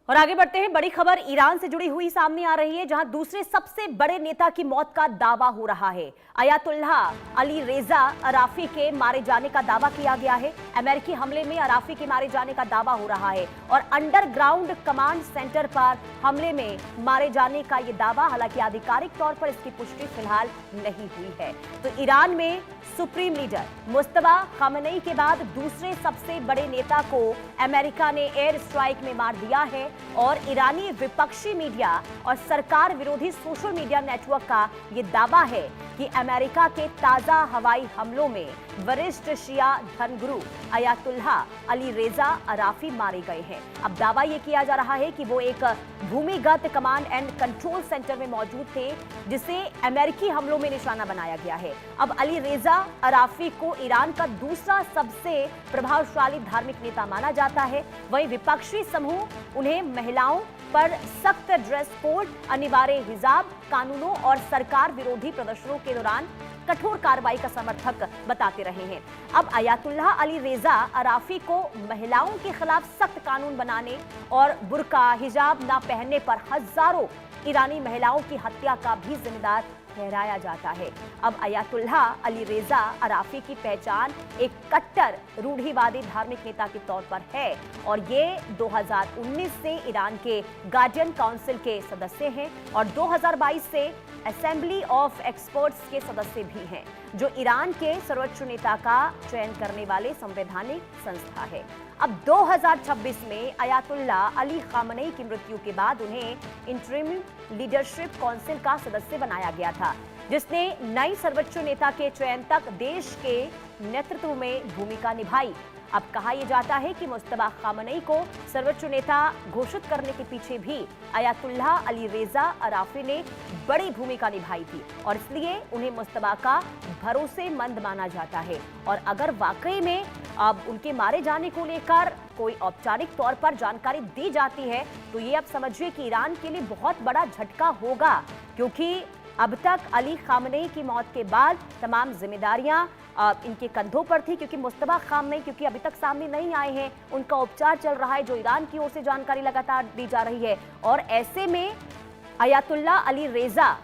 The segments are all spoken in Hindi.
और आगे बढ़ते हैं। बड़ी खबर ईरान से जुड़ी हुई सामने आ रही है, जहां दूसरे सबसे बड़े नेता की मौत का दावा हो रहा है। अयातुल्लाह अली रेजा अराफी के मारे जाने का दावा किया गया है। अमेरिकी हमले में अराफी के मारे जाने का दावा हो रहा है और अंडरग्राउंड कमांड सेंटर पर हमले में मारे जाने का यह दावा, हालांकि आधिकारिक तौर पर इसकी पुष्टि फिलहाल नहीं हुई है। तो ईरान में सुप्रीम लीडर मुस्तफा खामनेई के बाद दूसरे सबसे बड़े नेता को अमेरिका ने एयर स्ट्राइक में मार दिया है और ईरानी विपक्षी मीडिया और सरकार विरोधी सोशल मीडिया नेटवर्क का यह दावा है कि अमेरिका के ताजा हवाई हमलों में वरिष्ठ शिया धर्मगुरु अयातुल्लाह अली रेजा अराफी मारे गए हैं। अब दावा यह किया जा रहा है कि वो एक भूमिगत कमांड एंड कंट्रोल सेंटर में मौजूद थे, जिसे अमेरिकी हमलों में निशाना बनाया गया है। अब अली रेजा अराफी को ईरान का दूसरा सबसे प्रभावशाली धार्मिक नेता माना जाता है। वहीं विपक्षी समूह उन्हें महिलाओं पर सख्त ड्रेस कोड, अनिवार्य हिजाब कानूनों और सरकार विरोधी प्रदर्शनों के दौरान कठोर कार्रवाई का समर्थक बताते रहे हैं। अब अयातुल्लाह अली रेजा अराफी को महिलाओं के खिलाफ सख्त कानून बनाने और बुर्का हिजाब न पहनने पर हजारों ईरानी महिलाओं की हत्या का भी जिम्मेदार ठहराया जाता है। अब अयातुल्लाह अली रेजा अराफी की पहचान एक कट्टर रूढ़िवादी धार्मिक नेता के तौर पर है और ये 2019 से ईरान के गार्डियन काउंसिल के सदस्य हैं और 2022 से असेंबली ऑफ एक्सपर्ट्स के सदस्य भी हैं, जो ईरान के सर्वोच्च नेता का चयन करने वाले संवैधानिक संस्था है। अब 2026 में अयातुल्लाह अली खामनेई की मृत्यु के बाद उन्हें इंटरिम लीडरशिप काउंसिल का सदस्य बनाया गया था, जिसने नई सर्वोच्च नेता के चयन तक देश के नेतृत्व में भूमिका निभाई। अब कहा यह जाता है कि मुस्तफा खामनेई को सर्वोच्च नेता घोषित करने के पीछे भी अयातुल्लाह अली रेजा अराफी ने बड़ी भूमिका निभाई थी और इसलिए उन्हें मुस्तफा का भरोसेमंद माना जाता है। और अगर वाकई में अब उनके मारे जाने को लेकर कोई औपचारिक तौर पर जानकारी दी जाती है तो ये अब समझिए कि ईरान के लिए बहुत बड़ा झटका होगा, क्योंकि अब तक अली खामनेई की मौत के बाद तमाम जिम्मेदारियां इनके कंधों पर थी, क्योंकि मुस्तफा खामनेई क्योंकि अभी तक सामने नहीं आए हैं, उनका उपचार चल रहा है, जो ईरान की ओर से जानकारी लगातार दी जा रही है। और ऐसे में अयातुल्लाह अली रेजा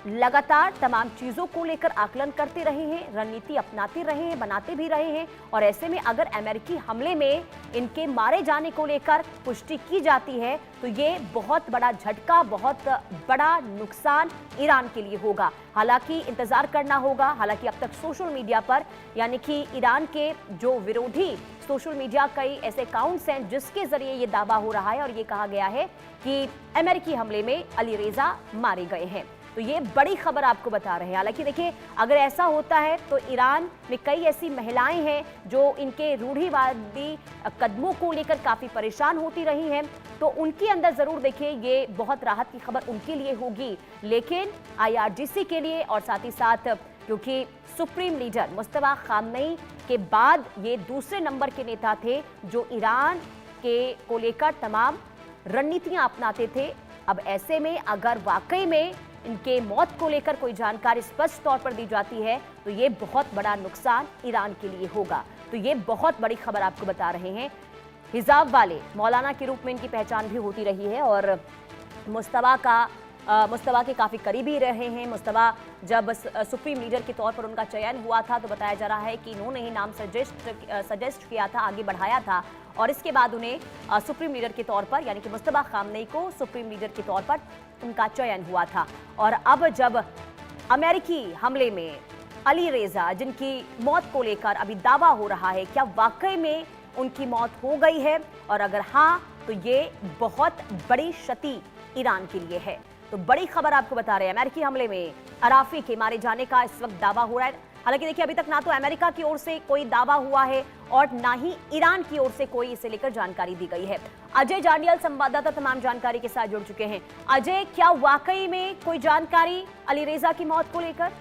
लगातार तमाम चीजों को लेकर आकलन करते रहे हैं, रणनीति अपनाते रहे हैं, बनाते भी रहे हैं। और ऐसे में अगर अमेरिकी हमले में इनके मारे जाने को लेकर पुष्टि की जाती है तो ये बहुत बड़ा झटका, बहुत बड़ा नुकसान ईरान के लिए होगा। हालांकि इंतजार करना होगा। हालांकि अब तक सोशल मीडिया पर, यानी कि ईरान के जो विरोधी सोशल मीडिया कई ऐसे अकाउंट्स हैं जिसके जरिए ये दावा हो रहा है और ये कहा गया है कि अमेरिकी हमले में अली रेजा मारे गए हैं। तो ये बड़ी खबर आपको बता रहे हैं। हालांकि देखिए, अगर ऐसा होता है तो ईरान में कई ऐसी महिलाएं हैं जो इनके रूढ़िवादी कदमों को लेकर काफी परेशान होती रही हैं, तो उनके अंदर जरूर देखिए ये बहुत राहत की खबर उनके लिए होगी। लेकिन IRGC के लिए और साथ ही साथ क्योंकि सुप्रीम लीडर मुस्तफा खामनेई के बाद ये दूसरे नंबर के नेता थे जो ईरान के को लेकर तमाम रणनीतियां अपनाते थे। अब ऐसे में अगर वाकई में इनके मौत को लेकर कोई जानकारी स्पष्ट तौर पर दी जाती है तो ये बहुत बड़ा नुकसान ईरान के लिए होगा। तो ये बहुत बड़ी खबर आपको बता रहे हैं। हिजाब वाले मौलाना के रूप में इनकी पहचान भी होती रही है और मुस्तफा के काफ़ी करीबी रहे हैं। मुस्तफा जब सुप्रीम लीडर के तौर पर उनका चयन हुआ था तो बताया जा रहा है कि इन्होंने ही नाम सजेस्ट किया था, आगे बढ़ाया था और इसके बाद उन्हें सुप्रीम लीडर के तौर पर, यानी कि मुस्तफा खामनेई को सुप्रीम लीडर के तौर पर उनका चयन हुआ था। और अब जब अमेरिकी हमले में अली रेजा, जिनकी मौत को लेकर अभी दावा हो रहा है, क्या वाकई में उनकी मौत हो गई है, और अगर हाँ तो ये बहुत बड़ी क्षति ईरान के लिए है। तो बड़ी खबर आपको बता रहे हैं, अमेरिकी हमले में अराफी के मारे जाने का इस वक्त दावा हो रहा है। हालांकि देखिए, अभी तक ना तो अमेरिका की ओर से कोई दावा हुआ है और ना ही ईरान की ओर से कोई इसे लेकर जानकारी दी गई है। अजय जांडियल संवाददाता तमाम जानकारी के साथ जुड़ चुके हैं। अजय, क्या वाकई में कोई जानकारी अली रेजा की मौत को लेकर?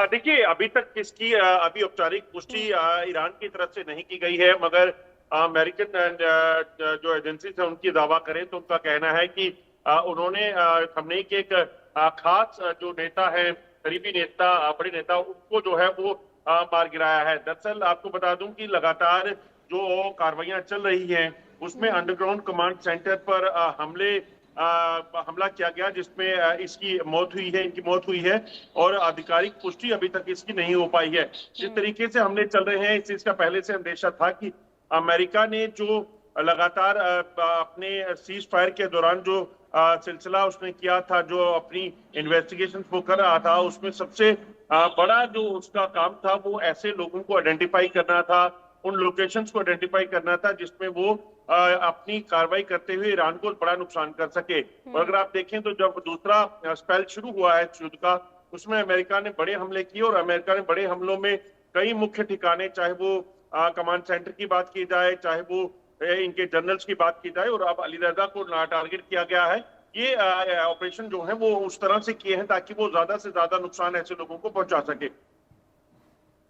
देखिए, अभी तक इसकी अभी औपचारिक पुष्टि ईरान की तरफ से नहीं की गई है, मगर अमेरिकन जो एजेंसी है उनकी दावा करें तो उनका कहना है कि उन्होंने खमनेई के एक खास जो नेता है, करीबी नेता, बड़े नेता, उनको जो है वो मार गिराया है। दरअसल आपको बता दूं कि लगातार जो कार्रवाइयां चल रही हैं उसमें अंडरग्राउंड कमांड सेंटर पर हमला किया गया, जिसमें इसकी मौत हुई है, इनकी मौत हुई है और आधिकारिक पुष्टि अभी तक इसकी नहीं हो पाई है। जिस तरीके से हमले चल रहे हैं, इस चीज का पहले से अंदेशा था कि अमेरिका ने जो लगातार अपने सीज फायर के दौरान जो सिलसिला उसने किया था, जो अपनी इन्वेस्टिगेशन वो कर रहा था, उसमें सबसे बड़ा जो उसका काम था वो ऐसे लोगों को आइडेंटिफाई करना था, उन लोकेशंस को आइडेंटिफाई करना था जिसमें वो अपनी कार्रवाई करते हुए ईरान को बड़ा नुकसान कर सके। और अगर आप देखें तो जब दूसरा स्पेल शुरू हुआ है युद्ध का, उसमें अमेरिका ने बड़े हमले किए और अमेरिका ने बड़े हमलों में कई मुख्य ठिकाने, चाहे वो कमांड सेंटर की बात की जाए, चाहे वो इनके जनरल्स की बात की जाए, और अब अली रजा को टारगेट किया गया है। ये ऑपरेशन जो है वो उस तरह से किए हैं ताकि वो ज्यादा से ज्यादा नुकसान ऐसे लोगों को पहुंचा सके।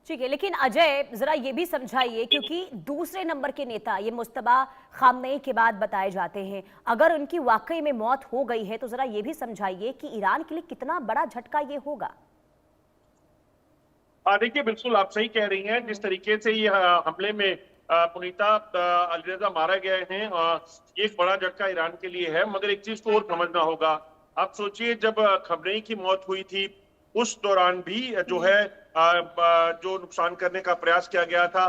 ठीक है, लेकिन अजय जरा ये भी समझाइए, क्योंकि दूसरे नंबर के नेता ये मुस्तबा खामनेई के बाद बताए जाते हैं, अगर उनकी वाकई में मौत हो गई है तो जरा ये भी समझाइए कि ईरान के लिए कितना बड़ा झटका ये होगा। देखिए, बिल्कुल आप सही कह रही हैं। जिस तरीके से ये हमले में पुनीता अली रजा मारा गए हैं, ये एक बड़ा झटका ईरान के लिए है। मगर एक चीज को और समझना होगा। आप सोचिए, जब खमनेई की मौत हुई थी उस दौरान भी जो है जो नुकसान करने का प्रयास किया गया था,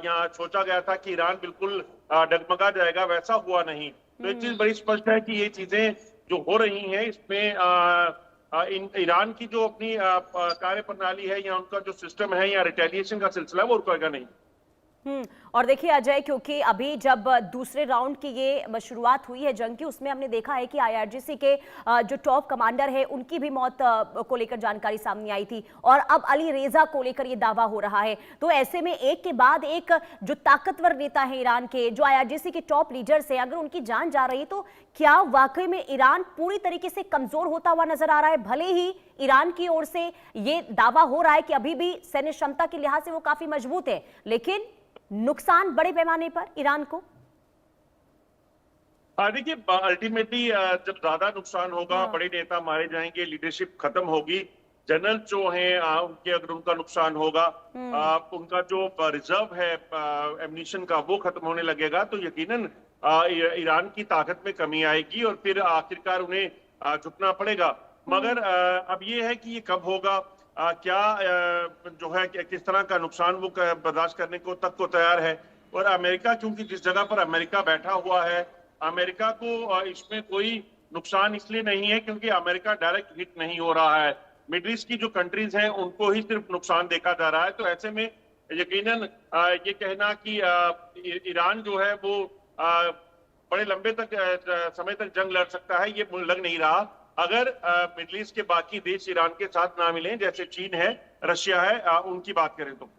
यहाँ सोचा गया था कि ईरान बिल्कुल डगमगा जाएगा, वैसा हुआ नहीं। तो एक चीज बड़ी स्पष्ट है कि ये चीजें जो हो रही हैं, इसमें ईरान की जो अपनी कार्य प्रणाली है या उनका जो सिस्टम है या रिटेलिएशन का सिलसिला है वो रुकेगा नहीं। और देखिए अजय, क्योंकि अभी जब दूसरे राउंड की ये शुरुआत हुई है जंग की, उसमें हमने देखा है कि आईआरजीसी के जो टॉप कमांडर है उनकी भी मौत को लेकर जानकारी सामने आई थी, और अब अली रेजा को लेकर ये दावा हो रहा है। तो ऐसे में एक के बाद एक जो ताकतवर नेता है ईरान के, जो आईआरजीसी के टॉप लीडर्स है, अगर उनकी जान जा रही तो क्या वाकई में ईरान पूरी तरीके से कमजोर होता हुआ नजर आ रहा है? भले ही ईरान की ओर से ये दावा हो रहा है कि अभी भी सैन्य क्षमता के लिहाज से वो काफी मजबूत है, लेकिन नुकसान बड़े पैमाने पर ईरान को। देखिए, अल्टीमेटली जब ज्यादा नुकसान होगा, बड़े नेता मारे जाएंगे, लीडरशिप खत्म होगी, जनरल जो हैं उनके अगर उनका नुकसान होगा, उनका जो रिजर्व है एम्यूनिशन का वो खत्म होने लगेगा, तो यकीनन ईरान की ताकत में कमी आएगी और फिर आखिरकार उन्हें झुकना पड़ेगा। मगर अब ये है कि ये कब होगा, क्या जो है किस तरह का नुकसान वो बर्दाश्त करने को तक को तैयार है। और अमेरिका, क्योंकि जिस जगह पर अमेरिका बैठा हुआ है, अमेरिका को इसमें कोई नुकसान इसलिए नहीं है क्योंकि अमेरिका डायरेक्ट हिट नहीं हो रहा है। मिडिल ईस्ट की जो कंट्रीज हैं उनको ही सिर्फ नुकसान देखा जा रहा है। तो ऐसे में यकीनन ये कहना कि ईरान जो है वो बड़े लंबे तक समय तक जंग लड़ सकता है, ये लग नहीं रहा। अगर मिडिल ईस्ट के बाकी देश ईरान के साथ ना मिलें, जैसे चीन है, रशिया है, उनकी बात करें तो।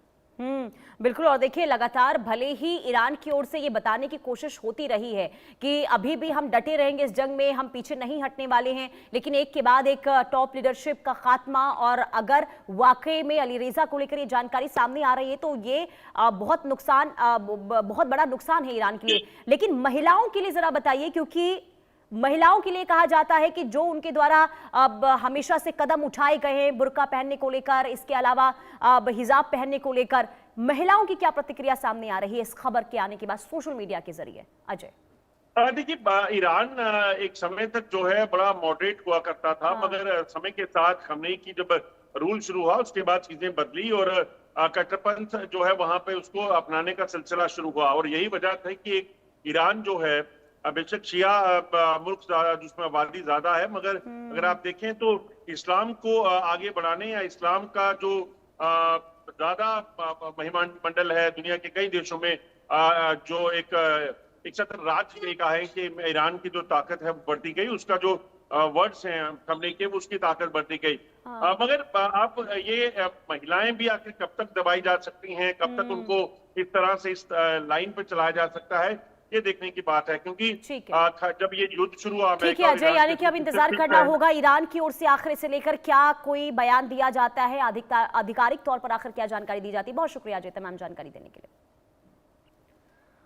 बिल्कुल। और देखिए, लगातार भले ही ईरान की ओर से ये बताने की कोशिश होती रही है कि अभी भी हम डटे रहेंगे इस जंग में, हम पीछे नहीं हटने वाले हैं, लेकिन एक के बाद एक टॉप लीडरशिप का खात्मा, और अगर वाकई में अली रेजा को लेकर ये जानकारी सामने आ रही है तो ये बहुत बड़ा नुकसान है ईरान के लिए। लेकिन महिलाओं के लिए जरा बताइए, क्योंकि महिलाओं के लिए कहा जाता है कि जो उनके द्वारा अब हमेशा से कदम उठाए गए हैं बुर्का पहनने को लेकर, इसके अलावा हिजाब पहनने को लेकर, महिलाओं की क्या प्रतिक्रिया सामने आ रही है इस खबर के आने के बाद सोशल मीडिया के जरिए? अजय, देखिए, ईरान एक समय तक जो है बड़ा मॉडरेट हुआ करता था, मगर समय के साथ खमनेई की जब रूल शुरू हुआ उसके बाद चीजें बदली और कट्टरपंथ जो है वहां पे उसको अपनाने का सिलसिला शुरू हुआ। और यही वजह थी कि ईरान जो है बेशक शिया मुल्क जिसमें आबादी ज्यादा है, मगर अगर आप देखें तो इस्लाम को आगे बढ़ाने या इस्लाम का जो ज्यादा महिमान मंडल है दुनिया के कई देशों में, जो एक सत्र राज्य का है कि ईरान की जो ताकत है बढ़ती गई, उसका जो वर्ड्स हैं खमनेई के उसकी ताकत बढ़ती गई। मगर आप ये महिलाएं भी आखिर कब तक दबाई जा सकती हैं, कब तक उनको इस तरह से इस लाइन पर चलाया जा सकता है, ये देखने की बात है। क्योंकि जब ये युद्ध शुरू हुआ, ठीक है अजय, यानी कि अब इंतजार करना होगा ईरान की ओर से आखिर से लेकर क्या कोई बयान दिया जाता है, आधिकारिक तौर पर आखिर क्या जानकारी दी जाती है। बहुत शुक्रिया अजय तमाम जानकारी देने के लिए।